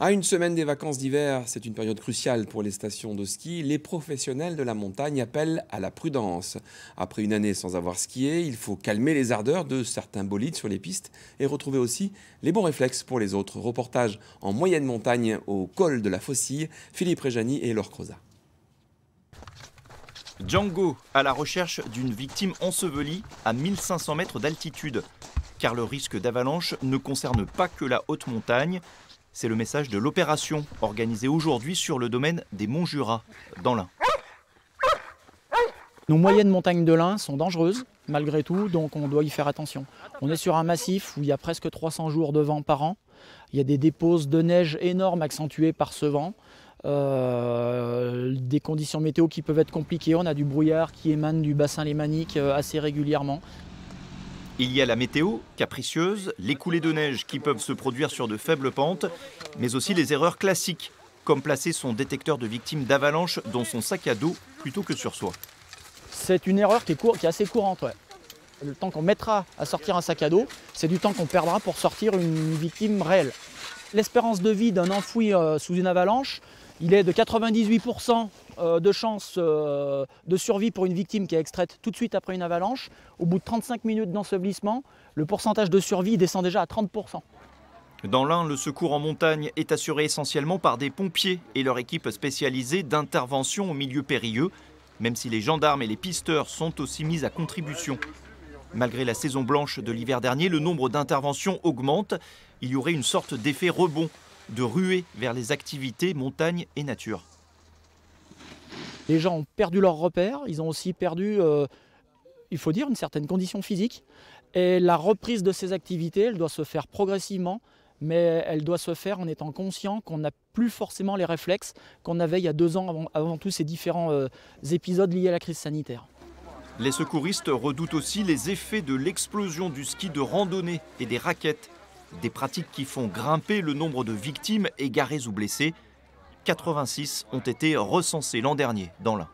À une semaine des vacances d'hiver, c'est une période cruciale pour les stations de ski. Les professionnels de la montagne appellent à la prudence. Après une année sans avoir skié, il faut calmer les ardeurs de certains bolides sur les pistes et retrouver aussi les bons réflexes pour les autres. Reportage en moyenne montagne au col de la Faucille, Philippe Réjani et Laure Crozat. Django à la recherche d'une victime ensevelie à 1500 mètres d'altitude. Car le risque d'avalanche ne concerne pas que la haute montagne. C'est le message de l'opération organisée aujourd'hui sur le domaine des Monts Jura, dans l'Ain. Nos moyennes montagnes de l'Ain sont dangereuses, malgré tout, donc on doit y faire attention. On est sur un massif où il y a presque 300 jours de vent par an. Il y a des déposes de neige énormes accentuées par ce vent. Des conditions météo qui peuvent être compliquées. On a du brouillard qui émane du bassin lémanique assez régulièrement. Il y a la météo, capricieuse, les coulées de neige qui peuvent se produire sur de faibles pentes, mais aussi les erreurs classiques, comme placer son détecteur de victimes d'avalanche dans son sac à dos plutôt que sur soi. C'est une erreur qui est assez courante. Ouais. Le temps qu'on mettra à sortir un sac à dos, c'est du temps qu'on perdra pour sortir une victime réelle. L'espérance de vie d'un enfoui sous une avalanche, il est de 98% de chance de survie pour une victime qui est extraite tout de suite après une avalanche. Au bout de 35 minutes d'ensevelissement, le pourcentage de survie descend déjà à 30%. Dans l'Ain, le secours en montagne est assuré essentiellement par des pompiers et leur équipe spécialisée d'intervention au milieu périlleux, même si les gendarmes et les pisteurs sont aussi mis à contribution. Malgré la saison blanche de l'hiver dernier, le nombre d'interventions augmente. Il y aurait une sorte d'effet rebond, de ruée vers les activités montagne et nature. Les gens ont perdu leurs repères, ils ont aussi perdu, il faut dire, une certaine condition physique. Et la reprise de ces activités, elle doit se faire progressivement, mais elle doit se faire en étant conscient qu'on n'a plus forcément les réflexes qu'on avait il y a 2 ans avant tous ces différents épisodes liés à la crise sanitaire. Les secouristes redoutent aussi les effets de l'explosion du ski de randonnée et des raquettes. Des pratiques qui font grimper le nombre de victimes égarées ou blessées. 86 ont été recensées l'an dernier dans l'Ain.